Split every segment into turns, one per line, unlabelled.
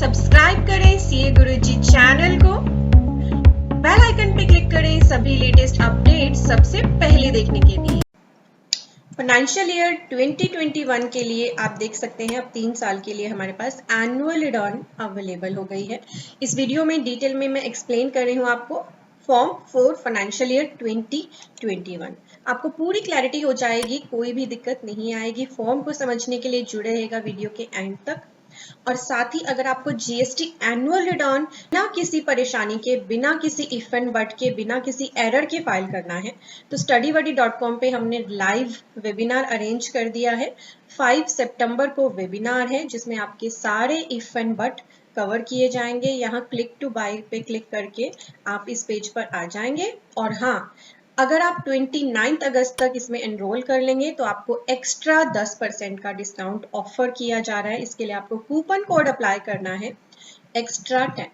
Subscribe करें CA गुरुजी channel को, bell icon पे क्लिक करें सभी लेटेस्ट अपडेट सबसे पहले देखने के लिए। फाइनेंशियल ईयर 2021 के लिए आप देख सकते हैं अब 3 साल के लिए हमारे पास एनुअल रिटर्न अवेलेबल हो गई है। इस वीडियो में डिटेल में मैं एक्सप्लेन कर रही हूँ आपको फॉर्म 4 फाइनेंशियल ईयर 2021। आपको पूरी क्लैरिटी हो जाएगी, कोई भी दिक्कत नहीं आएगी। फॉर्म को समझने के लिए जुड़े रहेगा वीडियो के एंड तक। और साथ ही अगर आपको जीएसटी एनुअल रिटर्न बिना किसी परेशानी के, बिना किसी इफ एंड बट के, बिना किसी एरर के फाइल करना है तो StudyBuddy.com पे हमने लाइव वेबिनार अरेंज कर दिया है। 5 सितंबर को वेबिनार है जिसमें आपके सारे इफ एंड बट कवर किए जाएंगे। यहाँ क्लिक टू बाय पे क्लिक करके आप इस पेज पर आ जाएंगे। और हाँ, अगर आप 29 अगस्त तक इसमें एनरोल कर लेंगे तो आपको एक्स्ट्रा 10% का डिस्काउंट ऑफर किया जा रहा है। इसके लिए आपको कूपन कोड अप्लाई करना है एक्स्ट्रा 10।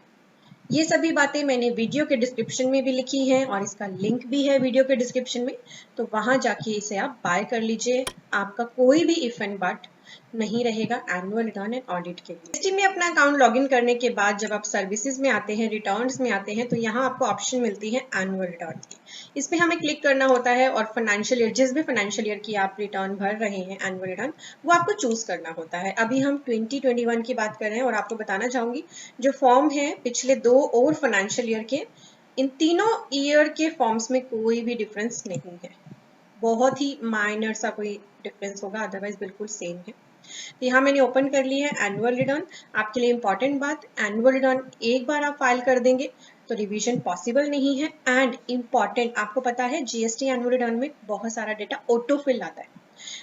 ये सभी बातें मैंने वीडियो के डिस्क्रिप्शन में भी लिखी हैं और इसका लिंक भी है वीडियो के डिस्क्रिप्शन में, तो वहां जाके इसे आप बाय कर लीजिए। आपका कोई भी इफ एंड बट नहीं रहेगा एनुअल रिटर्न एंड ऑडिट के लिए। जीएसटी में अपना अकाउंट लॉगिन करने के बाद जब आप सर्विसेज में आते हैं, रिटर्न्स में आते हैं, तो यहाँ आपको ऑप्शन मिलती है एनुअल रिटर्न की। इस पे हमें क्लिक करना होता है और फाइनेंशियल ईयर, जिस भी फाइनेंशियल ईयर की आप रिटर्न भर रहे हैं एनुअल रिटर्न, वो आपको चूज करना होता है। अभी हम 2021 की बात कर रहे हैं और आपको बताना चाहूंगी जो फॉर्म है पिछले 2 और फाइनेंशियल ईयर के, इन तीनों ईयर के फॉर्म्स में कोई भी डिफरेंस नहीं है। बहुत ही माइनर सा कोई डिफरेंस होगा, अदरवाइज बिल्कुल सेम है। तो यहाँ मैंने ओपन कर ली है एनुअल रिटर्न। आपके लिए इंपॉर्टेंट बात, एनुअल रिटर्न एक बार आप फाइल कर देंगे तो रिवीजन पॉसिबल नहीं है। एंड इंपॉर्टेंट, आपको पता है जीएसटी एनुअल रिटर्न में बहुत सारा डेटा ऑटो फिल आता है।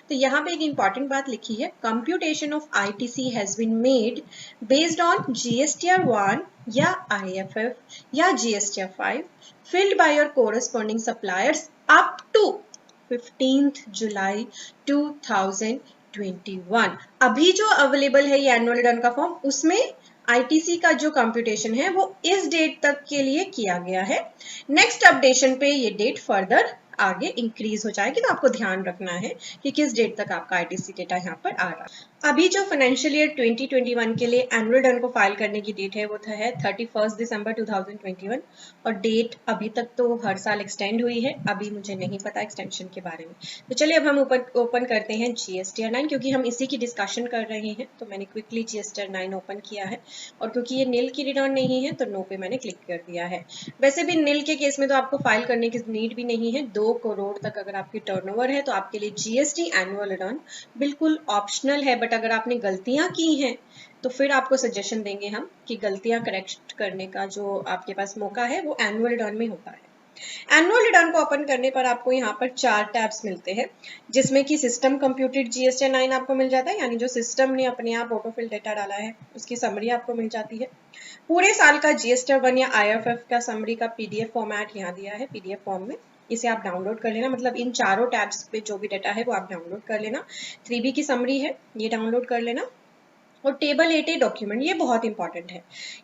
तो यहाँ पे एक इंपॉर्टेंट बात लिखी है, computation of ITC has been made based on GSTR 1 या आईएफएफ या GSTR 5 filed by your corresponding suppliers up to 15 July 2021। अभी जो अवेलेबल है ये एनुअल रिटर्न का फॉर्म, उसमें आईटीसी का जो कंप्यूटेशन है वो इस डेट तक के लिए किया गया है। नेक्स्ट अपडेशन पे ये डेट फर्दर आगे इंक्रीज हो जाएगी, तो आपको ध्यान रखना है कि किस डेट तक आपका आईटीसी डेटा यहाँ पर आ रहा है। अभी जो फाइनेंशियल ईयर 2021 के लिए एनुअल रिटर्न को फाइल करने की डेट है वो है 31 दिसंबर 2021 और डेट अभी तक तो हर साल एक्सटेंड हुई है। अभी मुझे नहीं पता एक्सटेंशन के बारे में। तो चलिए अब हम ओपन करते हैं जीएसटीआर 9, क्योंकि हम इसी की डिस्कशन कर रहे हैं तो मैंने क्विकली जीएसटीआर 9 ओपन किया है। और क्योंकि ये नील की रिटर्न नहीं है तो नो पे मैंने क्लिक कर दिया है। वैसे भी नील के केस में तो आपको फाइल करने की नीड भी नहीं है। 2 करोड़ तक अगर आपकी टर्नओवर है तो आपके लिए जीएसटी एनुअल रिटर्न बिल्कुल ऑप्शनल है। बट अगर आपने गलतियां की हैं तो फिर आपको सजेशन देंगे हम कि गलतियां करेक्ट करने का जो आपके पास मौका है वो एनुअल रिटर्न में होता है। एनुअल रिटर्न को ओपन करने पर आपको यहाँ पर 4 टैब्स मिलते हैं, जिसमें कि सिस्टम कंप्यूटेड जीएसटी 9 आपको मिल जाता है, यानी जो सिस्टम ने अपने आप ऑटोफिल डेटा डाला है उसकी समरी आपको मिल जाती है। पूरे साल का जीएसटीआर 1 या आईएफएफ का समरी का पीडीएफ फॉर्मेट यहाँ दिया है पीडीएफ फॉर्म में, इसे आप डाउनलोड कर लेना। मतलब इन चारों टैब्स पे जो भी डेटा है वो आप डाउनलोड कर लेना। 3B की समरी है, ये डाउनलोड कर लेना। और टेबल 8A डॉक्यूमेंट, ये बहुत इंपॉर्टेंट है।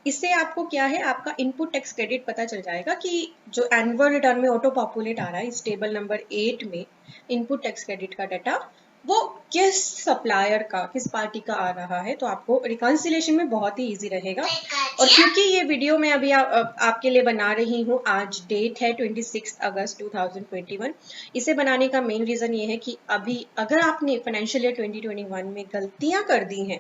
इससे आपको क्या है, आपका इनपुट टैक्स क्रेडिट पता चल जाएगा कि जो एनुअल रिटर्न में ऑटो पॉपुलेट आ रहा है इस टेबल नंबर 8 में इनपुट टैक्स क्रेडिट का डाटा वो किस सप्लायर का, किस पार्टी का आ रहा है। तो आपको रिकॉन्सिलेशन में बहुत ही इजी रहेगा। और क्योंकि ये वीडियो मैं अभी आपके लिए बना रही हूँ, आज डेट है 26 अगस्त 2021, इसे बनाने का मेन रीजन ये है कि अभी अगर आपने फाइनेंशियल ईयर 2021 में गलतियां कर दी हैं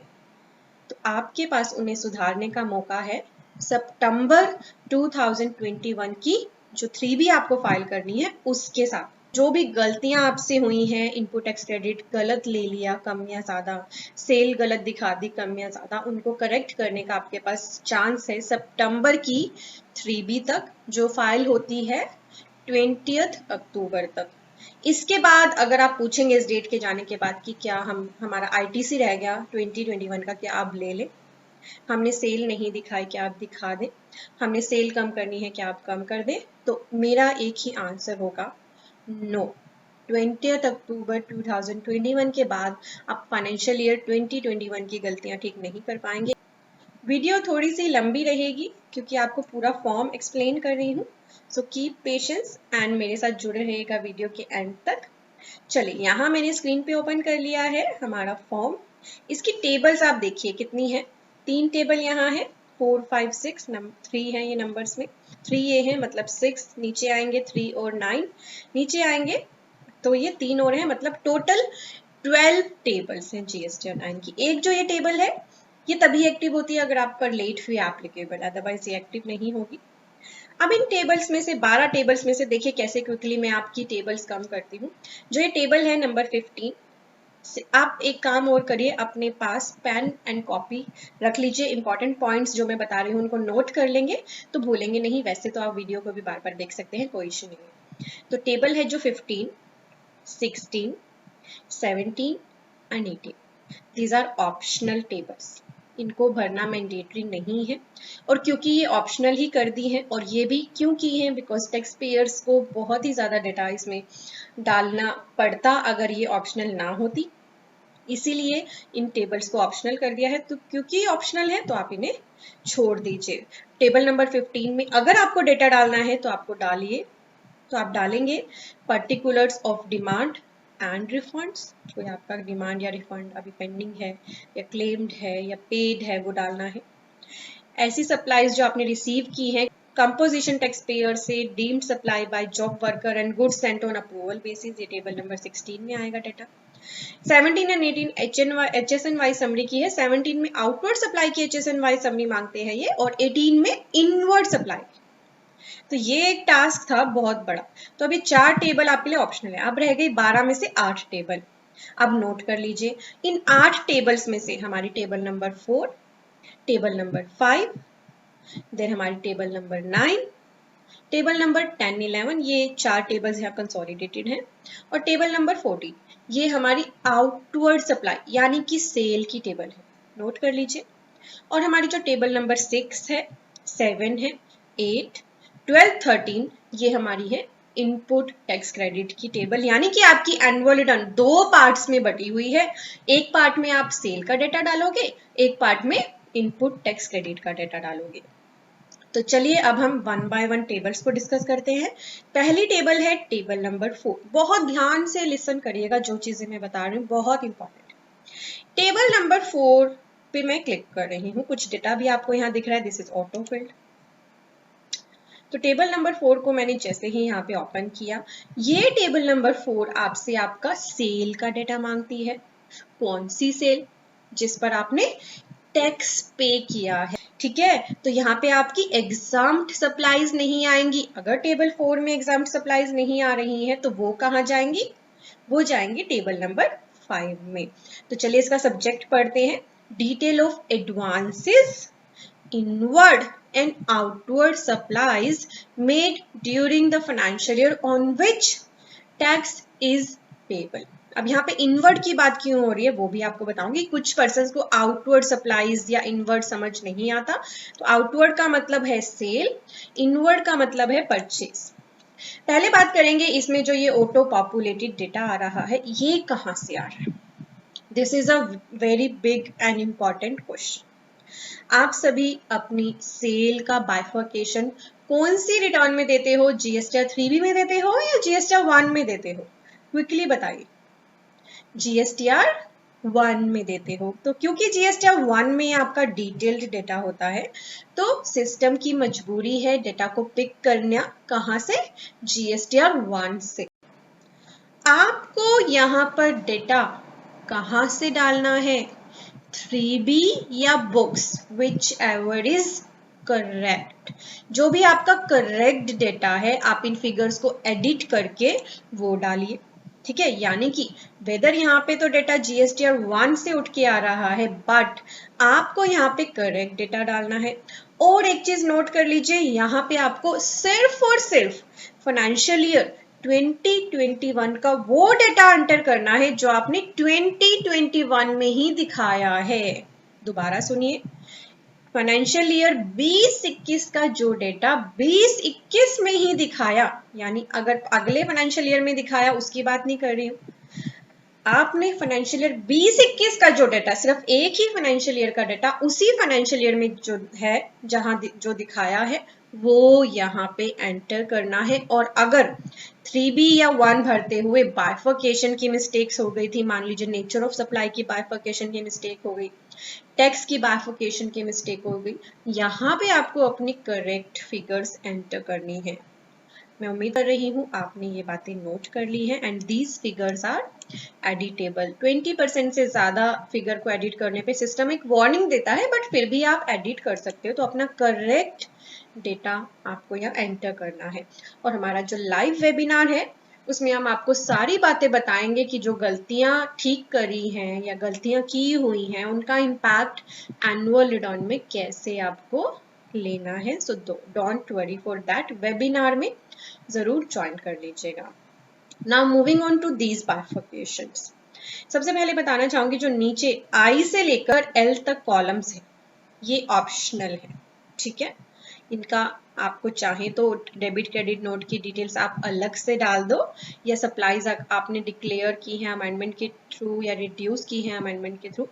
तो आपके पास उन्हें सुधारने का मौका है। सितंबर 2021 की जो 3B आपको फाइल करनी है उसके साथ जो भी गलतियां आपसे हुई हैं, इनपुट टैक्स क्रेडिट गलत ले लिया कम या ज्यादा, सेल गलत दिखा दी कम या ज्यादा, उनको करेक्ट करने का आपके पास चांस है सितंबर की 3B तक, जो फाइल होती है 20 अक्टूबर तक। इसके बाद अगर आप पूछेंगे इस डेट के जाने के बाद कि क्या हमारा आईटीसी रह गया 2021 का, क्या आप ले लें, हमने सेल नहीं दिखाई क्या आप दिखा दें, हमने सेल कम करनी है क्या आप कम कर दें, तो मेरा एक ही आंसर होगा नो। 20 अक्टूबर 2021 के बाद आप फाइनेंशियल ईयर 2021 की गलतियां ठीक नहीं कर पाएंगे। वीडियो थोड़ी सी लंबी रहेगी क्योंकि आपको पूरा फॉर्म एक्सप्लेन कर रही हूँ, सो कीप पेशेंस एंड मेरे साथ जुड़े रहेगा वीडियो के एंड तक। चलिए, यहाँ मैंने स्क्रीन पे ओपन कर लिया है हमारा फॉर्म। इसकी टेबल्स आप देखिए कितनी है, 3 टेबल यहाँ है, 4 5 6 3 है ये नंबर्स में, 3 ये है मतलब 6, नीचे आएंगे 3 और 9 नीचे आएंगे, तो ये 3 और है, मतलब टोटल 12 टेबल्स हैं GSTR 9 की। एक जो ये टेबल है ये तभी एक्टिव होती है अगर आप पर लेट फी एप्लीकेबल, अदरवाइज ये एक्टिव नहीं होगी। अब इन टेबल्स में से 12 टेबल्स में से देखिए कैसे क्विकली मैं आपकी टेबल्स कम करती हूँ। जो ये टेबल है नंबर 15, आप एक काम और करिए, अपने पास पेन एंड कॉपी रख लीजिए, इंपॉर्टेंट पॉइंट्स जो मैं बता रही हूँ उनको नोट कर लेंगे तो भूलेंगे नहीं, वैसे तो आप वीडियो को भी बार बार देख सकते हैं, कोई इशू नहीं है। तो टेबल है जो 15, 16, 17 and 18, these are optional tables, इनको भरना मैंडेटरी नहीं है। और क्योंकि ये ऑप्शनल ही कर दी है, और ये भी क्यों की है, बिकॉज टैक्स पेयर्स को बहुत ही ज़्यादा डेटा इसमें डालना पड़ता अगर ये ऑप्शनल ना होती, इसीलिए इन टेबल्स को ऑप्शनल कर दिया है। तो क्योंकि ऑप्शनल है तो आप इन्हें छोड़ दीजिए। टेबल नंबर 15 में अगर आपको डेटा डालना है तो आपको डालिए, तो आप डालेंगे particulars of demand and refunds, कोई आपका डिमांड या रिफंड अभी पेंडिंग है या क्लेम्ड है या पेड है वो डालना है। ऐसी सप्लाईज जो आपने रिसीव की है कंपोजिशन टैक्स पेयर से, deemed supply by job worker and goods Saint on approval basis, ये टेबल नंबर 16 में आएगा डेटा। 17 एंड 18 HSNY समरी की है। 17 में आउटवर्ड सप्लाई की HSNY समरी मांगते हैं ये, और 18 में इनवर्ड सप्लाई। तो ये एक टास्क था बहुत बड़ा। तो अभी 4 टेबल आपके लिए ऑप्शनल है, अब रह गई 12 में से 8 टेबल। अब नोट कर लीजिए, इन 8 टेबल्स में से हमारी table number 4, table number 5, then हमारी टेबल नंबर 9, टेबल नंबर 10, 11, ये 4 टेबल्स यहाँ कंसोलिडेटेड हैं, और टेबल नंबर 14 ये हमारी आउटवर्ड सप्लाई यानी कि सेल की टेबल है, नोट कर लीजिए। और हमारी जो टेबल नंबर 6 है, 7 है, 8, 12, 13 ये हमारी है इनपुट टैक्स क्रेडिट की टेबल, यानी कि आपकी एनुअल रिटर्न 2 पार्ट्स में बटी हुई है। एक पार्ट में आप सेल का डेटा डालोगे, एक पार्ट में इनपुट टैक्स क्रेडिट का डेटा डालोगे। तो चलिए अब हम 1 बाय 1 टेबल्स को डिस्कस करते हैं। पहली टेबल है टेबल नंबर 4, बहुत ध्यान से लिसन करिएगा, जो चीजें मैं बता रही हूँ बहुत इंपॉर्टेंट है। टेबल नंबर 4 पे मैं क्लिक कर रही हूँ, कुछ डेटा भी आपको यहाँ दिख रहा है, दिस इज ऑटो फिल्ड। तो टेबल नंबर 4 को मैंने जैसे ही यहाँ पे ओपन किया, ये टेबल नंबर 4 आपसे आपका सेल का डेटा मांगती है। कौन सी सेल? जिस पर आपने टैक्स पे किया है, ठीक है। तो यहाँ पे आपकी एग्जाम्प्ट सप्लाईज नहीं आएंगी। अगर टेबल 4 में एग्जाम्प्ट सप्लाईज नहीं आ रही हैं तो वो कहाँ जाएंगी? वो जाएंगी टेबल नंबर 5 में। तो चलिए इसका सब्जेक्ट पढ़ते हैं, detail of advances, inward and outward supplies made during the financial year on which tax is payable। अब यहाँ पे इनवर्ड की बात क्यों हो रही है वो भी आपको बताऊंगी। कुछ पर्सन्स को आउटवर्ड सप्लाईज या इनवर्ड समझ नहीं आता, तो आउटवर्ड का मतलब है सेल, इनवर्ड का मतलब है परचेज। पहले बात करेंगे इसमें जो ये ऑटो पॉपुलेटेड डेटा आ रहा है ये कहाँ से आ रहा है। This is a very big and important question. आप सभी अपनी सेल का बाइफर्केशन कौन सी रिटर्न में देते हो? GSTR 3B में देते हो या GSTR 1 में देते हो? क्विकली बताइए। GSTR 1 में देते हो। तो क्योंकि GSTR 1 में आपका डिटेल्ड डेटा होता है तो सिस्टम की मजबूरी है डेटा को पिक करना कहां से? GSTR 1 से। आपको यहां पर डेटा कहां से डालना है? 3B या books, which ever is correct. जो भी आपका करेक्ट डेटा है आप इन फिगर्स को एडिट करके वो डालिए, ठीक है। यानी कि वेदर यहाँ पे तो डेटा GSTR 1 से उठ के आ रहा है, बट आपको यहाँ पे करेक्ट डेटा डालना है। और एक चीज नोट कर लीजिए, यहाँ पे आपको सिर्फ और सिर्फ फाइनेंशियल ईयर 2021 का वो डेटा एंटर करना है जो आपने 2021 में ही दिखाया है। दोबारा सुनिए, फाइनेंशियल ईयर 2021 का जो डेटा 2021 में ही दिखाया, यानी अगर अगले फाइनेंशियल ईयर में दिखाया उसकी बात नहीं कर रही हूं, आपने फाइनेंशियल ईयर 2021 का जो डेटा, सिर्फ एक ही फाइनेंशियल ईयर का डेटा उसी फाइनेंशियल ईयर में जो है जहां जो दिखाया है वो यहाँ पे एंटर करना है। और अगर 3B या 1 भरते हुए बाइफर्केशन की मिस्टेक्स हो गई थी, मान लीजिए नेचर ऑफ सप्लाई की बाइफर्केशन की मिस्टेक हो गई, टैक्स की बाइफर्केशन की मिस्टेक हो गई, यहाँ पे आपको अपनी करेक्ट फिगर्स एंटर करनी है। मैं उम्मीद कर रही हूँ आपने ये बातें नोट कर ली हैं। And these figures are editable. 20% से ज्यादा फिगर को एडिट करने पे सिस्टम एक वार्निंग देता है, बट फिर भी आप एडिट कर सकते हो। तो अपना करेक्ट डेटा आपको यहाँ एंटर करना है। और हमारा जो लाइव वेबिनार है उसमें हम आपको सारी बातें बताएंगे कि जो गलतियां ठीक करी हैं या गलतियां की हुई हैं उनका इम्पैक्ट एनुअल रिटर्न में कैसे आपको लेना है। So don't worry for that, webinar में जरूर ज्वाइन कर लीजिएगा। Now moving on to these bifurcations. सबसे पहले बताना चाहूंगी जो नीचे आई से लेकर एल तक कॉलम्स है ये ऑप्शनल है, ठीक है। इनका आपको चाहे तो डेबिट क्रेडिट नोट की डिटेल्स आप अलग से डाल दो, या सप्लाईज आपने डिक्लेयर की है अमेंडमेंट के थ्रू या रिड्यूस की है अमेंडमेंट के थ्रू,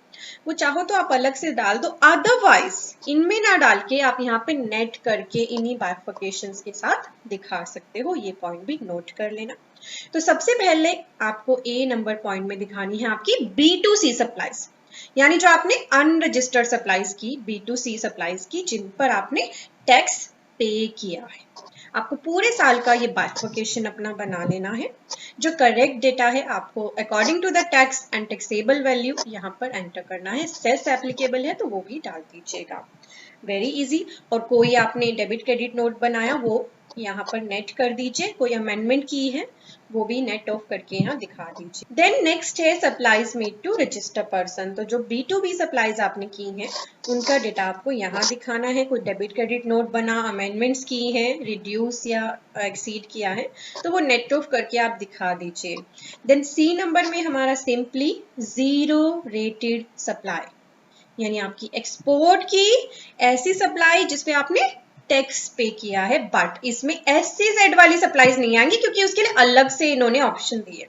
वो चाहो तो आप अलग से डाल दो। अदरवाइज इनमें ना डाल के आप यहाँ पे नेट करके इन्हीं बाइफर्केशंस के साथ दिखा सकते हो। ये पॉइंट भी नोट कर लेना। तो सबसे पहले आपको ए नंबर पॉइंट में दिखानी है आपकी B2C सप्लाईज, यानी जो आपने अनरजिस्टर्ड सप्लाईज की, B2C सप्लाईज की, जिन पर आपने टैक्स पे किया है। आपको पूरे साल का ये बाइफर्केशन अपना बना लेना है। जो करेक्ट डेटा है आपको according to the tax and taxable value यहाँ पर एंटर करना है। सेस एप्लीकेबल है तो वो भी डाल दीजिएगा। Very easy. और कोई आपने डेबिट क्रेडिट नोट बनाया वो यहाँ पर नेट कर दीजिए, कोई अमेंडमेंट की है वो भी नेट ऑफ करके यहाँ दिखा दीजिए। देन नेक्स्ट है supplies made to register person. तो जो B2B सप्लाईज आपने की हैं उनका डेटा आपको यहाँ दिखाना है। कोई डेबिट क्रेडिट नोट बना, अमेंडमेंट्स की है, रिड्यूस या एक्सीड किया है तो वो नेट ऑफ करके आप दिखा दीजिए। देन C नंबर में हमारा सिंपली जीरो रेटेड सप्लाई, यानी आपकी एक्सपोर्ट की ऐसी सप्लाई जिसपे आपने टैक्स पे किया है, बट इसमें SEZ वाली सप्लाईज नहीं आएंगी क्योंकि उसके लिए अलग से इन्होंने ऑप्शन दिए।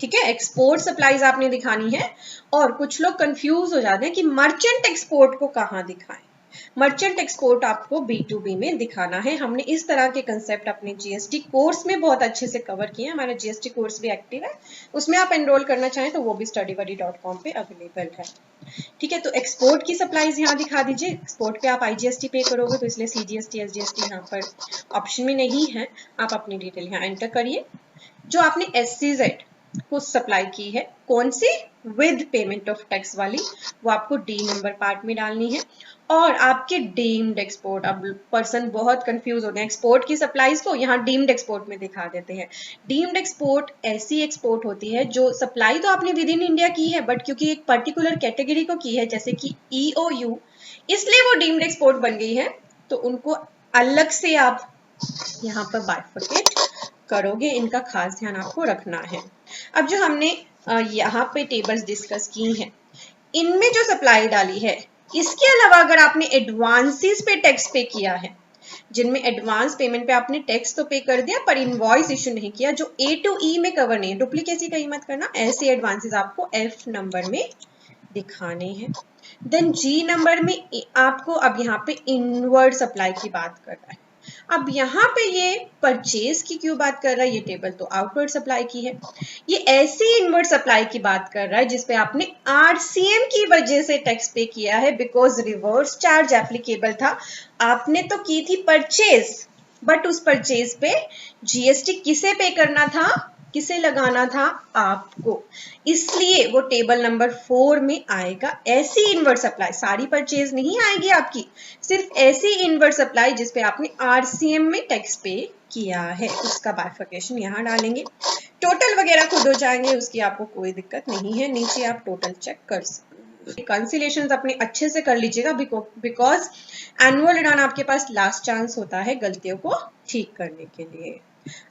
ठीक है, एक्सपोर्ट सप्लाईज आपने दिखानी है। और कुछ लोग कंफ्यूज हो जाते हैं कि मर्चेंट एक्सपोर्ट को कहाँ दिखाएं। मर्चेंट एक्सपोर्ट आपको B2B में दिखाना है। हमने इस तरह के कंसेप्ट अपने GST कोर्स में बहुत अच्छे से कवर किए हैं। हमारा GST कोर्स भी एक्टिव है, उसमें आप एनरोल करना चाहें तो वो भी studybuddy.com पे अवेलेबल है। ठीक है, तो एक्सपोर्ट की सप्लाईज यहाँ दिखा दीजिए। एक्सपोर्ट पे आप IGST पे करोगे तो इसलिए CGST SGST यहाँ पर ऑप्शन में नहीं है। आप अपनी डिटेल यहाँ एंटर करिए। जो आपने SCZ को सप्लाई की है, कौन सी, विद पेमेंट ऑफ टैक्स वाली, वो आपको D नंबर पार्ट में डालनी है। और आपके डीम्ड एक्सपोर्ट, अब पर्सन बहुत कंफ्यूज होते हैं, एक्सपोर्ट की सप्लाईज को यहाँ डीम्ड एक्सपोर्ट में दिखा देते हैं। डीम्ड एक्सपोर्ट ऐसी एक्सपोर्ट होती है जो सप्लाई तो आपने विद इन इंडिया की है, बट क्योंकि एक पर्टिकुलर कैटेगरी को की है जैसे कि EOU, इसलिए वो डीम्ड एक्सपोर्ट बन गई है। तो उनको अलग से आप यहाँ पर बाइफर्केट करोगे, इनका खास ध्यान आपको रखना है। अब जो हमने यहाँ पे टेबल्स डिस्कस की हैं, इनमें जो सप्लाई डाली है, इसके अलावा अगर आपने एडवांसेस पे टैक्स पे किया है, जिनमें एडवांस पेमेंट पे आपने टैक्स तो पे कर दिया पर इनवॉइस इश्यू नहीं किया, जो A to E में कवर नहीं है, डुप्लीकेसी कहीं मत करना, ऐसे एडवांसेस आपको F नंबर में दिखाने हैं। देन G नंबर में आपको अब यहाँ पे इनवर्ड सप्लाई की बात कर रहा है। अब यहाँ पे ये परचेज की क्यों बात कर रहा है, ये टेबल तो आउटवर्ड सप्लाई की है। ये ऐसी इनवर्ड सप्लाई की बात कर रहा है जिसपे आपने RCM की वजह से टैक्स पे किया है, बिकॉज रिवर्स चार्ज एप्लीकेबल था। आपने तो की थी परचेज, बट उस परचेज पे GST किसे पे करना था, किसे लगाना था, आपको, इसलिए वो टेबल नंबर 4 में आएगा। ऐसी इनवर्ड सप्लाई, सारी परचेज नहीं आएगी आपकी, सिर्फ ऐसी इनवर्ड सप्लाई जिसपे आपने RCM में टैक्स पे किया है, उसका बाइफर्केशन यहाँ डालेंगे। टोटल वगैरह खुद हो जाएंगे, उसकी आपको कोई दिक्कत नहीं है, नीचे आप टोटल चेक कर सकते हैं। कंसिलेशन अपने अच्छे से कर लीजिएगा, बिकॉज एनुअल रिटर्न आपके पास लास्ट चांस होता है गलतियों को ठीक करने के लिए।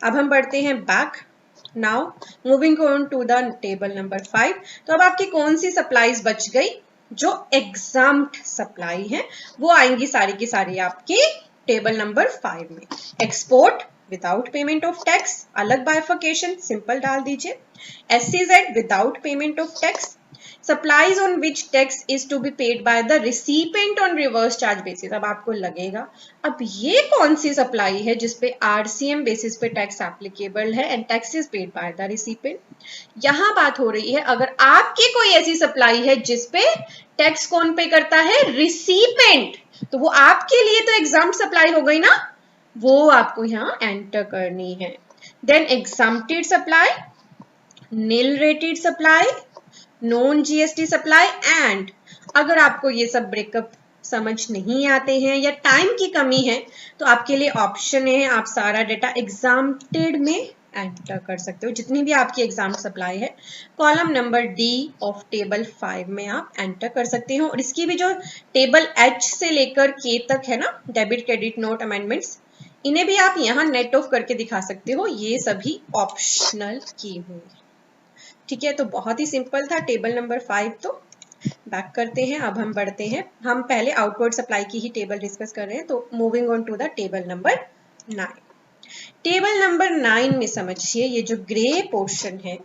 अब हम बढ़ते हैं back. Now moving on to the table number 5। तो अब आपकी कौन सी सप्लाईज बच गई, जो एग्जाम्प्ट सप्लाई है, वो आएंगी सारी की सारी आपकी टेबल नंबर 5 में। Export without payment of tax, अलग बाइफर्केशन सिंपल डाल दीजिए। SCZ without payment of tax, supplies on which tax is to be paid by the recipient on reverse charge basis. अब आपको लगेगा अब ये कौन सी सप्लाई है जिसपे आरसीएम बेसिस पे टैक्स एप्लीकेबल है and tax is paid by the recipient. यहां बात हो रही है अगर आपकी कोई ऐसी सप्लाई है जिसपे टैक्स कौन पे करता है, रिसिपेंट, तो वो आपके लिए तो एग्जाम्प्ट सप्लाई हो गई ना, वो आपको यहाँ एंटर करनी है। Then exempted supply, nil rated supply, non GST supply and अगर आपको ये सब ब्रेकअप समझ नहीं आते हैं या टाइम की कमी है तो आपके लिए ऑप्शन है, आप सारा डेटा एग्जाम्प्टेड में एंटर कर सकते हो। जितनी भी आपकी एग्जाम सप्लाई है column number D of table 5 में आप एंटर कर सकते हो। और इसकी भी जो टेबल एच से लेकर के तक है ना, डेबिट क्रेडिट नोट अमेंडमेंट्स, इन्हें भी आप यहाँ नेट ऑफ करके दिखा सकते हो, ये सभी ऑप्शनल की हुई। ठीक है, तो बहुत ही सिंपल था टेबल नंबर 5। तो बैक करते हैं, अब हम बढ़ते हैं, हम पहले आउटवर्ड सप्लाई की ही टेबल डिस्कस कर रहे हैं, तो moving on to the table number 9। Table number 9 में समझिए ये जो ग्रे पोर्शन है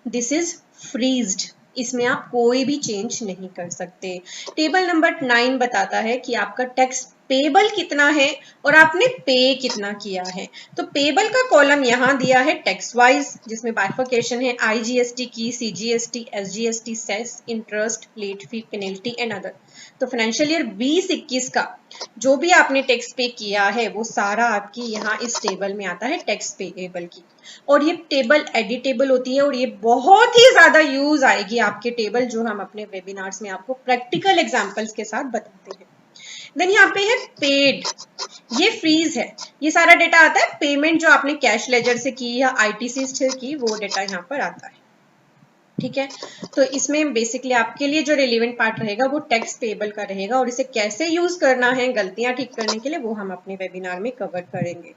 दिस इज फ्रीज्ड, इसमें आप कोई भी चेंज नहीं कर सकते। टेबल नंबर 9 बताता है कि आपका टैक्स पेबल कितना है और आपने पे कितना किया है। तो पेबल का कॉलम यहां दिया है टैक्स वाइज, जिसमें बाइफर्केशन है आईजीएसटी की, CGST, SGST, cess, interest, late fee, penalty and other. तो फाइनेंशियल ईयर 20-21 का जो भी आपने टैक्स पे किया है वो सारा आपकी यहाँ इस टेबल में आता है टैक्स पेएबल की। और ये टेबल एडिटेबल होती है और ये बहुत ही ज्यादा यूज आएगी आपके टेबल, जो हम अपने वेबिनार्स में आपको प्रैक्टिकल एग्जांपल्स के साथ बताते हैं। देन यहाँ पे है पेड, ये फ्रीज है, ये सारा डेटा आता है पेमेंट जो आपने कैश लेजर से की या आईटीसी से की, वो डेटा यहाँ पर आता है। ठीक है, तो इसमें बेसिकली आपके लिए जो रिलेवेंट पार्ट रहेगा वो टैक्स पेबल का रहेगा और इसे कैसे यूज करना है गलतियां ठीक करने के लिए वो हम अपने वेबिनार में कवर करेंगे।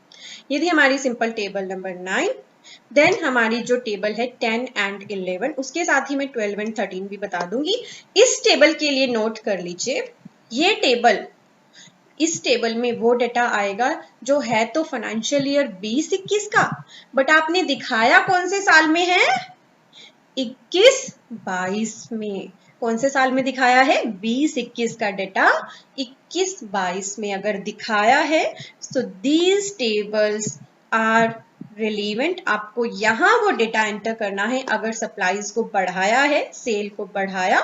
ये थी हमारी सिंपल टेबल नंबर 9। देन हमारी जो टेबल है 10 एंड 11, उसके साथ ही मैं 12 एंड 13 भी बता दूंगी। इस टेबल के लिए नोट कर लीजिए, ये टेबल, इस टेबल में वो डेटा आएगा जो है तो फाइनेंशियल ईयर 20-21 का, बट आपने दिखाया कौन से साल में है, 21-22 में। कौन से साल में दिखाया है, 20-21 का डेटा 21-22 में अगर दिखाया है, so these tables are relevant. आपको यहाँ वो डेटा एंटर करना है अगर सप्लाईज को बढ़ाया है, सेल को बढ़ाया,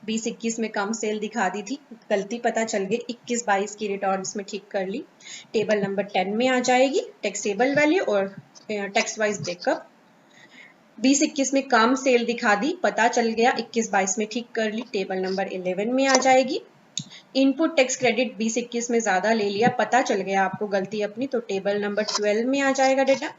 20-21 में कम सेल दिखा दी थी, गलती पता चल गई, 21-22 की रिटर्न्स में ठीक कर ली, टेबल नंबर 10 में आ जाएगी टैक्सेबल वैल्यू और टैक्स वाइज ब्रेकअप। 20-21 में कम सेल दिखा दी, पता चल गया, 21-22 में ठीक कर ली, टेबल नंबर 11 में आ जाएगी। इनपुट टैक्स क्रेडिट 20-21 में ज्यादा ले लिया, पता चल गया आपको गलती अपनी, तो टेबल नंबर 12 में आ जाएगा डेटा।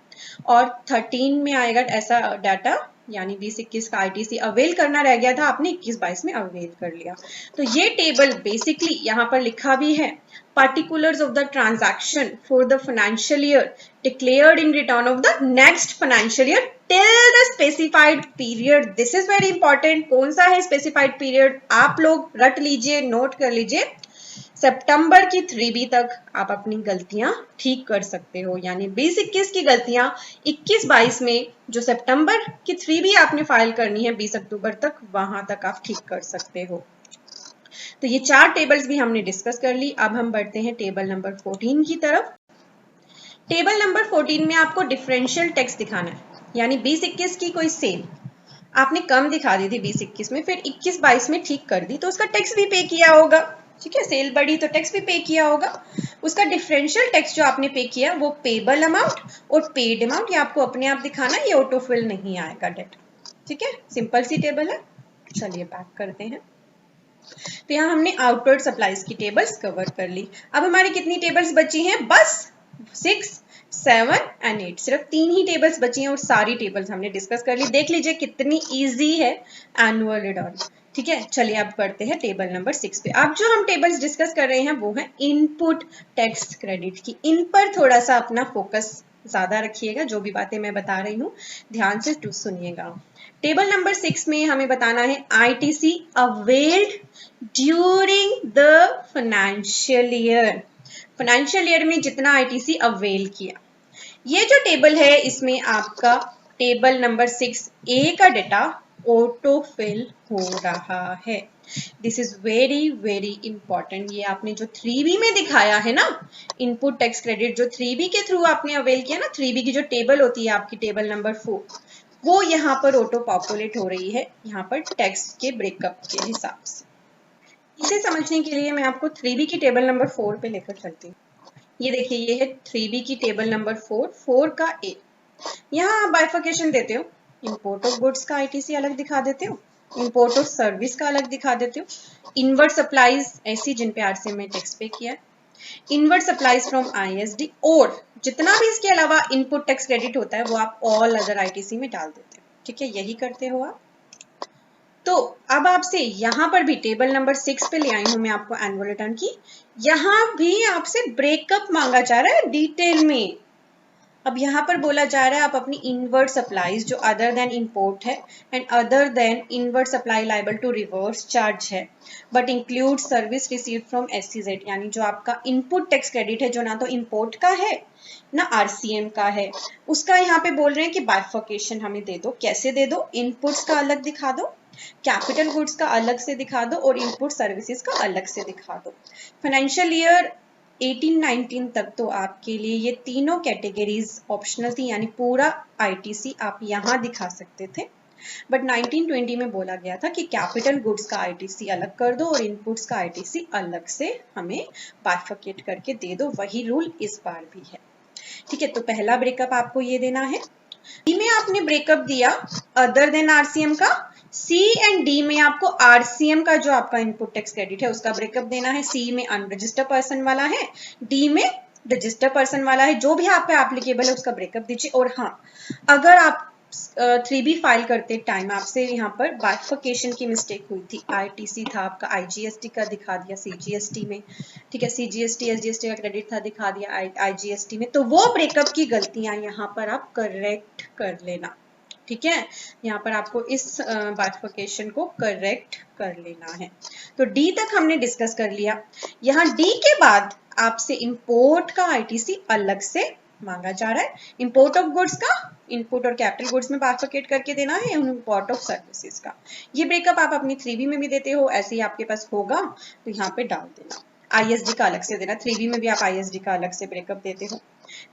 और 13 में आएगा ऐसा डाटा, यानी 20-21 का आईटीसी अवेल करना रह गया था, आपने 21-22 में अवेल कर लिया। तो ये टेबल बेसिकली यहाँ पर लिखा भी है, particulars of the transaction for the financial year declared in return of the next financial year till the specified period. This is very important. कौन सा है specified period, आप लोग रट लीजिए, नोट कर लीजिए, सितंबर की 3B तक आप अपनी गलतियां ठीक कर सकते हो, यानी 20-21 की गलतियां 21-22 में जो सितंबर की 3B आपने फाइल करनी है 20 अक्टूबर तक, वहां तक आप ठीक कर सकते हो। तो ये 4 टेबल्स भी हमने डिस्कस कर ली। अब हम बढ़ते हैं टेबल नंबर 14 की तरफ। टेबल नंबर 14 में आपको डिफरेंशियल टैक्स दिखाना है, यानी 20-21 की कोई सेल आपने कम दिखा दी थी 20-21 में, फिर 21-22 में ठीक कर दी, तो उसका टैक्स भी पे किया होगा। ठीक है, सेल बढ़ी तो टैक्स भी पे किया होगा। उसका डिफरेंशियल टैक्स जो आपने पे किया वो पेबल अमाउंट और पेड अमाउंट, ये आपको अपने आप दिखाना, ये ऑटोफिल नहीं आएगा डेटा। ठीक है, सिंपल सी टेबल है। चलिए बैक करते हैं। तो यहाँ हमने आउटवर्ड सप्लाईज की टेबल्स कवर कर ली। अब हमारी कितनी टेबल्स बची हैं, बस 6, 7 एंड 8, सिर्फ 3 ही टेबल्स बची हैं और सारी टेबल्स हमने डिस्कस कर ली। देख लीजिए कितनी इजी है एनुअल रिटर्न। ठीक है, चलिए अब बढ़ते हैं टेबल नंबर 6 पे। अब जो हम टेबल्स डिस्कस कर रहे हैं वो है इनपुट टैक्स क्रेडिट की। इन पर थोड़ा सा अपना फोकस ज्यादा रखिएगा, जो भी बातें मैं बता रही हूँ ध्यान से सुनिएगा। टेबल नंबर 6 में हमें बताना है ITC availed during the financial year. Financial year में जितना आईटीसी अवेल किया, ये जो टेबल है इसमें आपका टेबल नंबर 6A का डेटा ऑटो फिल हो रहा है। This is very very important. ये आपने जो 3B में दिखाया है ना, इनपुट टैक्स क्रेडिट जो 3B के थ्रू आपने अवेल किया ना, 3B की जो टेबल होती है आपकी टेबल नंबर 4, वो यहाँ पर ऑटो पॉपुलेट हो रही है यहाँ पर टैक्स के ब्रेकअप के हिसाब से। इसे समझने के लिए मैं आपको 3B की टेबल नंबर 4 पे लेकर चलती हूँ। ये देखिए, ये है 3B की टेबल नंबर 4 का ए। यहाँ आप बाइफर्केशन देते हो, इंपोर्ट ऑफ गुड्स का आईटीसी अलग दिखा देते हो, इंपोर्ट ऑफ सर्विस का अलग दिखा देते हो, इनवर्ट सप्लाईज ऐसी जिन पे आरसीएम में टैक्स पे किया है, इनवर्ट सप्लाईज फ्रॉम आईएसडी, और जितना भी इसके अलावा इनपुट टैक्स क्रेडिट होता है वो आप ऑल अदर आईटीसी में डाल देते हो। ठीक है, यही करते हो आप। तो अब आपसे यहाँ पर भी टेबल नंबर 6 पे ले आई हूं मैं आपको एनुअल रिटर्न की। यहाँ भी आपसे ब्रेकअप मांगा जा रहा है डिटेल में। अब यहाँ पर बोला जा रहा है आप अपनी इनवर्ट सप्लाईज जो अदर देन इंपोर्ट है and other than inward supply liable to reverse charge है, but include service received from SEZ, यानी जो आपका इनपुट टैक्स क्रेडिट है जो ना तो इंपोर्ट का है ना आरसीएम का है, उसका यहाँ पे बोल रहे हैं कि बाइफर्केशन हमें दे दो। कैसे दे दो? इनपुट्स का अलग दिखा दो, कैपिटल गुड्स का अलग से दिखा दो और इनपुट सर्विसेज का अलग से दिखा दो। फाइनेंशियल ईयर 18-19 तक तो आपके लिए ये तीनों कैटेगरीज ऑप्शनल थी, यानी पूरा आईटीसी आप यहाँ दिखा सकते थे। बट 1920 में बोला गया था कि कैपिटल गुड्स का आईटीसी अलग कर दो और इनपुट्स का आईटीसी अलग से हमें बाइफर्केट करके दे दो। वही रूल इस बार भी है। ठीक है, तो पहला ब्रेकअप आपको ये देना है। डी में आपने ब्रेकअप दिया अदर देन आरसीएम का, सी एंड डी में आपको आरसीएम का जो आपका इनपुट टैक्स क्रेडिट है उसका ब्रेकअप देना है। सी में अनरजिस्टर्ड पर्सन वाला है, डी में रजिस्टर्ड पर्सन वाला है। जो भी आप पे एप्लीकेबल है उसका ब्रेकअप दीजिए। और हाँ, अगर आप 3B फाइल करते टाइम आपसे यहाँ पर बाइफर्केशन की मिस्टेक हुई थी, आईटीसी था आपका, आईजीएसटी का दिखा दिया सीजीएसटी में, ठीक है, सीजीएसटी एसजीएसटी का क्रेडिट था दिखा दिया आईजीएसटी में, तो वो ब्रेकअप की गलतियां यहाँ पर आप करेक्ट कर लेना। ठीक है, यहाँ पर आपको इस बाइफर्केशन को करेक्ट कर लेना है। तो डी तक हमने डिस्कस कर लिया। यहाँ डी के बाद आपसे इंपोर्ट का आईटीसी अलग से मांगा जा रहा है। इंपोर्ट ऑफ गुड्स का इनपुट और कैपिटल गुड्स में बाइफर्केट करके देना है, इंपोर्ट ऑफ सर्विसेज का। ये ब्रेकअप आप अपनी 3B में भी देते हो, ऐसे ही आपके पास होगा तो यहाँ पे डाल देना। आईएसडी का अलग से देना, 3B में भी आप आईएसडी का अलग से ब्रेकअप देते हो।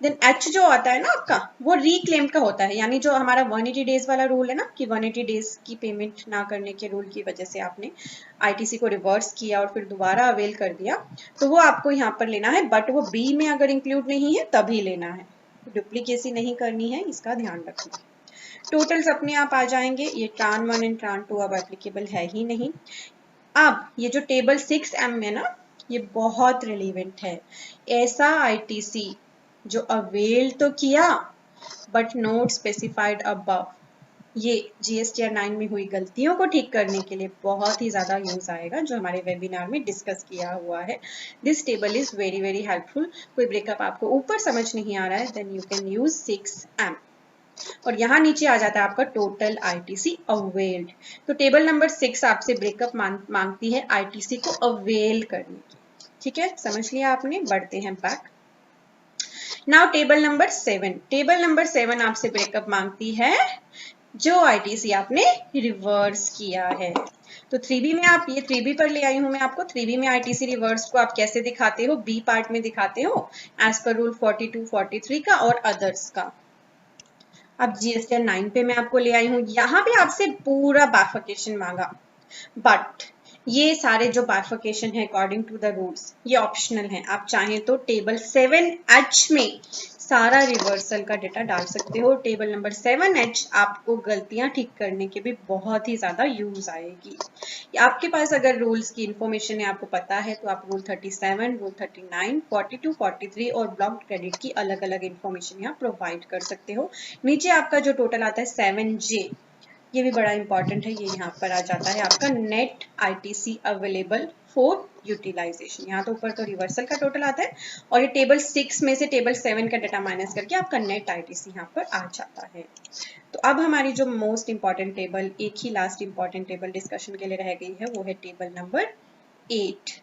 देन एच जो आता है ना आपका, वो रिक्लेम का होता है, यानी जो हमारा 180 डेज वाला रूल है ना कि 180 डेज की पेमेंट ना करने के रूल की वजह से आपने आईटीसी को रिवर्स किया और फिर दोबारा अवेल कर दिया, तो वो आपको यहाँ पर लेना है। बट वो बी में अगर इंक्लूड नहीं है तभी लेना है, डुप्लीकेसी नहीं करनी है, इसका ध्यान रखना। टोटल्स अपने आप आ जाएंगे। ये ट्रान 1 एंड ट्रान 2 अब एप्लीकेबल है ही नहीं। अब ये जो टेबल 6M है ना, ये बहुत रिलेवेंट है। ऐसा आईटीसी जो अवेल तो किया बट नॉट स्पेसिफाइड अबव, ये जीएसटीआर 9 में हुई गलतियों को ठीक करने के लिए बहुत ही ज्यादा यूज आएगा, जो हमारे वेबिनार में डिस्कस किया हुआ है। This table is very very helpful. कोई ब्रेकअप आपको ऊपर समझ नहीं आ रहा है, then you can use 6M। और यहाँ नीचे आ जाता है आपका टोटल आईटीसी अवेल्ड। तो टेबल नंबर 6 आपसे ब्रेकअप मांगती है आईटीसी को अवेल करने की। ठीक है, समझ लिया आपने। बढ़ते हैं back. Now table number 7। Table number 7 आपसे ब्रेकअप मांगती है जो आईटीसी आपने रिवर्स किया है। तो 3B में आप, ये 3B पर ले आई हूं मैं आपको। 3B में आईटीसी रिवर्स को आप कैसे दिखाते हो? बी पार्ट में दिखाते हो एज पर रूल 42, 43 का और अदर्स का। अब जीएसटीआर 9 पे मैं आपको ले आई हूं। यहाँ पे आपसे पूरा बाइफर्केशन मांगा, बट ये सारे जो बाइफर्केशन है अकॉर्डिंग टू द रूल्स ये ऑप्शनल है। आप चाहें तो टेबल 7H में सारा रिवर्सल का डेटा डाल सकते हो। टेबल नंबर 7H आपको गलतियां ठीक करने के भी बहुत ही ज्यादा यूज आएगी। आपके पास अगर रूल्स की इंफॉर्मेशन है, आपको पता है, तो आप रूल 37, रूल 39, 42, 43 और ब्लॉक क्रेडिट की अलग अलग इंफॉर्मेशन यहाँ प्रोवाइड कर सकते हो। नीचे आपका जो टोटल आता है 7J, ये भी बड़ा इंपॉर्टेंट है। ये यहाँ पर आ जाता है आपका net ITC available for utilization. यहाँ तो ऊपर तो रिवर्सल का टोटल आता है और ये टेबल 6 में से टेबल 7 का डाटा माइनस करके आपका नेट आईटीसी यहाँ पर आ जाता है। तो अब हमारी जो मोस्ट इंपॉर्टेंट टेबल, एक ही लास्ट इंपॉर्टेंट टेबल डिस्कशन के लिए रह गई है, वो है टेबल नंबर 8।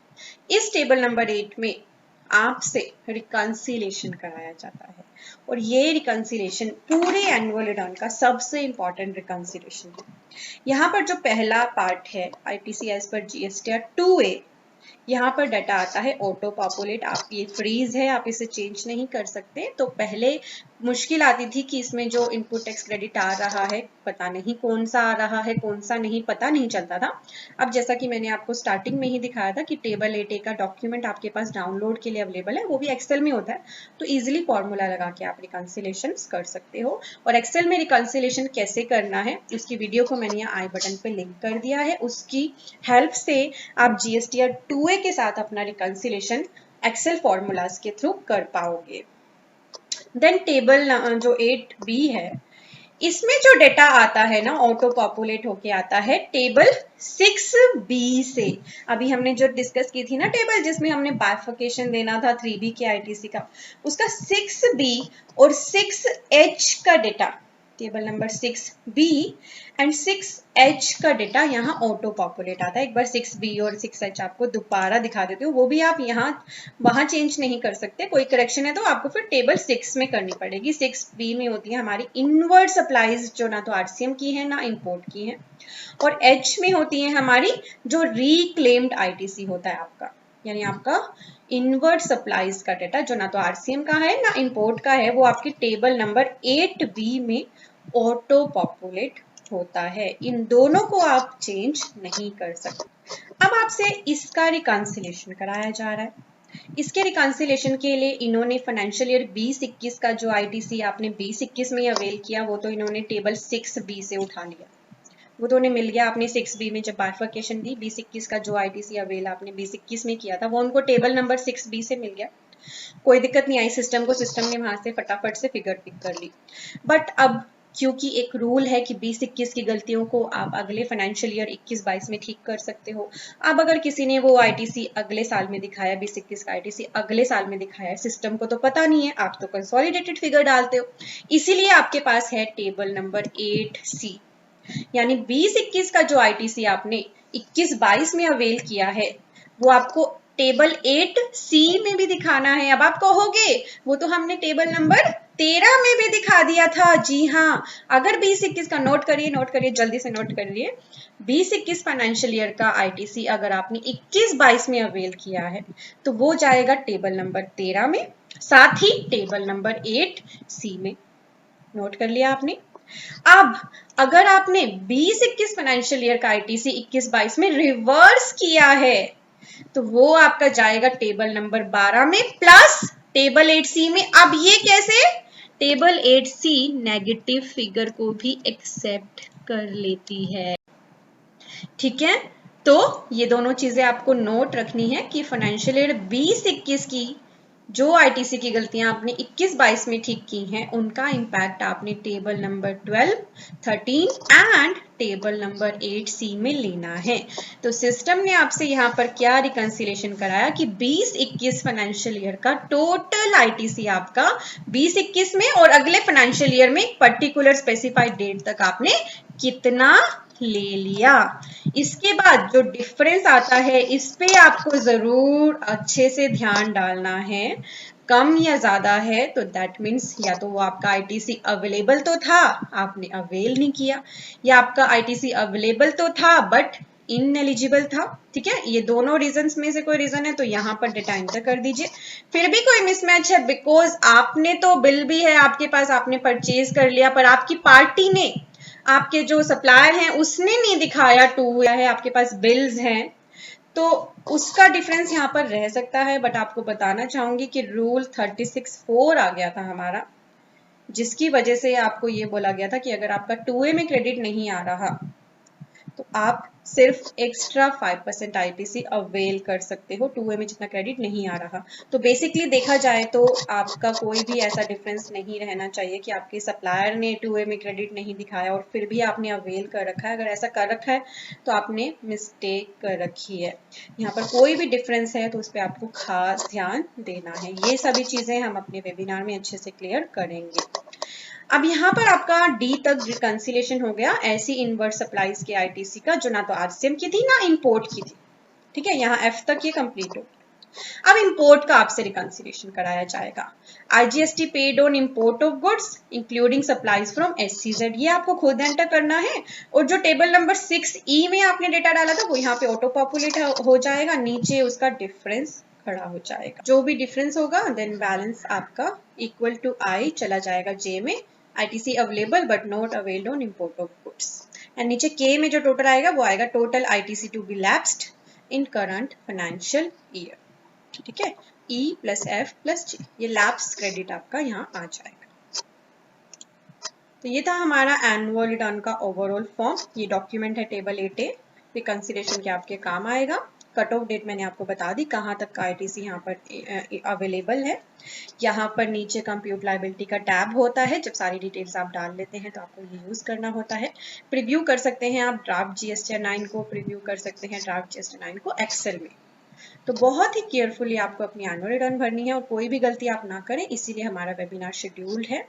इस टेबल नंबर 8 में आपसे रिकंसिलेशन कराया जाता है और ये रिकंसिलेशन पूरे एनुअल रिटर्न का सबसे इंपॉर्टेंट रिकंसिलेशन है। यहाँ पर जो पहला पार्ट है ITC as per GSTR 2A, यहाँ पर डाटा आता है ऑटो पॉपुलेट। आप ये फ्रीज है, आप इसे चेंज नहीं कर सकते। तो पहले मुश्किल आती थी कि इसमें जो इनपुट टैक्स क्रेडिट आ रहा है पता नहीं कौन सा आ रहा है कौन सा नहीं, पता नहीं चलता था। अब जैसा कि मैंने आपको स्टार्टिंग में ही दिखाया था कि टेबल 8A का डॉक्यूमेंट आपके पास डाउनलोड के लिए अवेलेबल है, वो भी एक्सेल में होता है, तो इजिली फॉर्मूला लगा के आप रिकंसिलेशन कर सकते हो। और एक्सेल में रिकंसिलेशन कैसे करना है उसकी वीडियो को मैंने यहाँ आई बटन पे लिंक कर दिया है, उसकी हेल्प से आप जीएसटीआर 2A के साथ अपना रिकंसिलेशन एक्सेल फॉर्मूलाज के थ्रू कर पाओगे। देन टेबल जो 8B है, इसमें जो डेटा आता है ना ऑटो पॉपुलेट होके आता है टेबल 6B से। अभी हमने जो डिस्कस की थी ना टेबल जिसमें हमने बाइफर्केशन देना था 3B के आईटीसी का, उसका 6B और 6H का data, table number 6B and 6H का डेटा यहाँ ऑटो पॉपुलेट आता है। एक बार 6B और 6H आपको दोबारा दिखा देती हूँ, वो भी आप यहाँ वहां चेंज नहीं कर सकते, कोई करेक्शन है तो आपको फिर टेबल 6 में करनी पड़ेगी। 6B में होती है हमारी इनवर्ड सप्लाईज जो ना तो आरसीएम की है ना इंपोर्ट की है, और H में होती है हमारी जो रिक्लेम्ड आईटीसी होता है आपका, यानी आपका इनवर्ड सप्लाईज का डेटा जो ना तो आरसीएम का है ना इंपोर्ट का है, वो आपके टेबल नंबर 8B में ऑटो पॉपुलेट होता है। इन दोनों को आप चेंज नहीं कर सकते। अब आपसे इसका रिकंसिलेशन कराया जा रहा है। इसके रिकंसिलेशन के लिए इन्होंने फाइनेंशियल ईयर 2021 का जो आईटीसी आपने 2021 में अवेल किया वो तो इन्होंने टेबल 6B से उठा लिया, वो तो उन्हें मिल गया। आपने 6B में जब बाइफर्केशन दी 2021 का जो आईटीसी अवेल आपने 2021 में किया था वो उनको टेबल नंबर 6B से मिल गया, कोई दिक्कत नहीं आई सिस्टम को, सिस्टम ने वहां से फटाफट से फिगर पिक कर ली। बट अब क्योंकि एक रूल है कि 2021 की गलतियों को आप अगले फाइनेंशियल ईयर 21-22 में ठीक कर सकते हो। अब अगर किसी ने वो आईटीसी अगले साल में दिखाया, 2021 का आईटीसी अगले साल में दिखाया है, सिस्टम को तो पता नहीं है, आप तो कंसोलिडेटेड फिगर डालते हो, इसीलिए आपके पास है टेबल नंबर 8C। यानी 2021 का जो आईटीसी आपने 21-22 में अवेल किया है वो आपको टेबल 8C में भी दिखाना है। अब आप कहोगे वो तो हमने टेबल नंबर 13 में भी दिखा दिया था। जी हाँ, अगर 2021 का नोट करिए जल्दी से नोट करिए, 2021 फाइनेंशियल ईयर का आईटीसी अगर आपने 21-22 में अवेल किया है तो वो जाएगा टेबल नंबर 13 में, साथ ही टेबल नंबर 8C में। नोट कर लिया आपने। अब अगर आपने 20-21 फाइनेंशियल ईयर का आईटीसी 21-22 में रिवर्स किया है तो वो आपका जाएगा टेबल नंबर 12 में प्लस टेबल 8C में। अब ये कैसे? टेबल 8C नेगेटिव फिगर को भी एक्सेप्ट कर लेती है, ठीक है। तो ये दोनों चीजें आपको नोट रखनी है कि फाइनेंशियल ईयर 20-21 की जो आईटीसी की गलतियां आपने 21-22 में ठीक की हैं उनका इंपैक्ट आपने table number 12, 13 and table number 8C में लेना है। तो सिस्टम ने आपसे यहाँ पर क्या रिकंसिलेशन कराया कि 20-21 फाइनेंशियल ईयर का टोटल आईटीसी आपका 20-21 में और अगले फाइनेंशियल ईयर में एक पर्टिकुलर स्पेसिफाइड डेट तक आपने कितना ले लिया। इसके बाद जो डिफरेंस आता है इस पे आपको जरूर अच्छे से ध्यान डालना है। कम या ज्यादा है तो दैट मीन्स या तो वो आपका आईटीसी अवेलेबल तो था आपने अवेल नहीं किया, या आपका आईटीसी अवेलेबल तो था बट इनएलिजिबल था, ठीक है। ये दोनों रीजंस में से कोई रीजन है तो यहाँ पर डेटा एंटर कर दीजिए। फिर भी कोई मिसमैच है बिकॉज आपने तो बिल भी है आपके पास, आपने परचेज कर लिया पर आपकी पार्टी ने, आपके जो सप्लायर हैं उसने नहीं दिखाया टू या है, आपके पास बिल्स हैं तो उसका डिफरेंस यहाँ पर रह सकता है। बट आपको बताना चाहूंगी कि रूल 36(4) आ गया था हमारा, जिसकी वजह से आपको ये बोला गया था कि अगर आपका 2A में क्रेडिट नहीं आ रहा तो आप सिर्फ एक्स्ट्रा 5% आईटीसी अवेल कर सकते हो, 2A में जितना क्रेडिट नहीं आ रहा। तो बेसिकली देखा जाए तो आपका कोई भी ऐसा डिफरेंस नहीं रहना चाहिए कि आपके सप्लायर ने 2A में क्रेडिट नहीं दिखाया और फिर भी आपने अवेल कर रखा है। अगर ऐसा कर रखा है तो आपने मिस्टेक कर रखी है। यहाँ पर कोई भी डिफरेंस है तो उस पर आपको खास ध्यान देना है। ये सभी चीजें हम अपने वेबिनार में अच्छे से क्लियर करेंगे। अब यहाँ पर आपका डी तक रिकंसिलेशन हो गया ऐसी इनवर्ट सप्लाईज के आईटीसी का जो ना तो आरसीएम की थी ना इंपोर्ट की थी, ठीक है। यहाँ एफ तक ये कंप्लीट हो। अब इंपोर्ट का आपसे रिकंसिलिएशन कराया जाएगा। IGST paid on import of goods including supplies from SCZ, ये आपको खुद एंटर करना है। और जो टेबल नंबर 6E में आपने डेटा डाला था वो यहाँ पे ऑटो पॉपुलेट हो जाएगा, नीचे उसका डिफरेंस खड़ा हो जाएगा। जो भी डिफरेंस होगा देन बैलेंस आपका इक्वल टू I चला जाएगा J में, ITC available but not availed on import of goods, and नीचे K में जो टोटल आएगा वो आएगा total ITC to be lapsed in current financial year. ठीक है, E plus F plus G, ये लैप्स क्रेडिट आपका यहाँ आ जाएगा। तो ये था हमारा एनुअल रिटर्न का ओवरऑल फॉर्म। ये डॉक्यूमेंट है टेबल 8A, रिकंसिलिएशन के आपके काम आएगा। कट ऑफ डेट मैंने आपको बता दी, कहाँ तक का ITC यहाँ पर अवेलेबल है। यहाँ पर नीचे कंप्यूट लाइबिलिटी का टैब होता है, जब सारी डिटेल्स आप डाल लेते हैं तो आपको ये यूज करना होता है। प्रीव्यू कर सकते हैं आप ड्राफ्ट GST 9 को, प्रीव्यू कर सकते हैं ड्राफ्ट GST 9 को एक्सेल में। तो बहुत ही केयरफुली आपको अपनी एनुअल रिटर्न भरनी है और कोई भी गलती आप ना करें, इसीलिए हमारा वेबिनार शेड्यूल्ड है।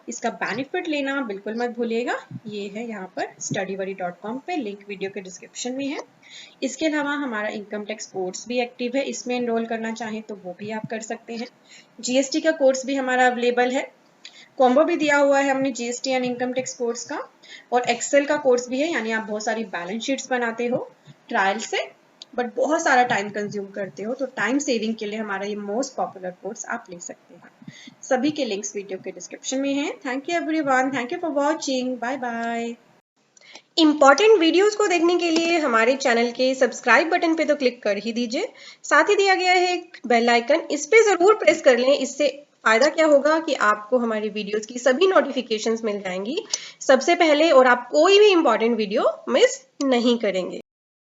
इसका बेनिफिट लेना बिल्कुल मत भूलिएगा। ये है यहाँ पर studyveri.com पे, लिंक वीडियो के डिस्क्रिप्शन में है। इसके अलावा हमारा इनकम टैक्स कोर्स भी एक्टिव है, इसमें एनरोल करना चाहें तो वो भी आप कर सकते हैं। GST का कोर्स भी हमारा अवेलेबल है, कॉम्बो भी दिया हुआ है हमने GST and income tax course का, और एक्सेल का कोर्स भी है, यानी आप बहुत सारी बैलेंस शीट्स बनाते हो ट्रायल से बट बहुत सारा टाइम कंज्यूम करते हो, तो टाइम सेविंग के लिए हमारा ये मोस्ट पॉपुलर कोर्स आप ले सकते हैं। सभी के लिंक्स वीडियो के डिस्क्रिप्शन में हैं। Thank you everyone, thank you for watching, bye bye. Important videos को देखने के लिए हमारे चैनल के सब्सक्राइब बटन पे तो क्लिक कर ही दीजिए, साथ ही दिया गया है एक बेल आइकन, इस पे जरूर प्रेस कर लें। इससे फायदा क्या होगा कि आपको हमारी वीडियोस की सभी नोटिफिकेशंस मिल जाएंगी सबसे पहले, और आप कोई भी इंपॉर्टेंट वीडियो मिस नहीं करेंगे।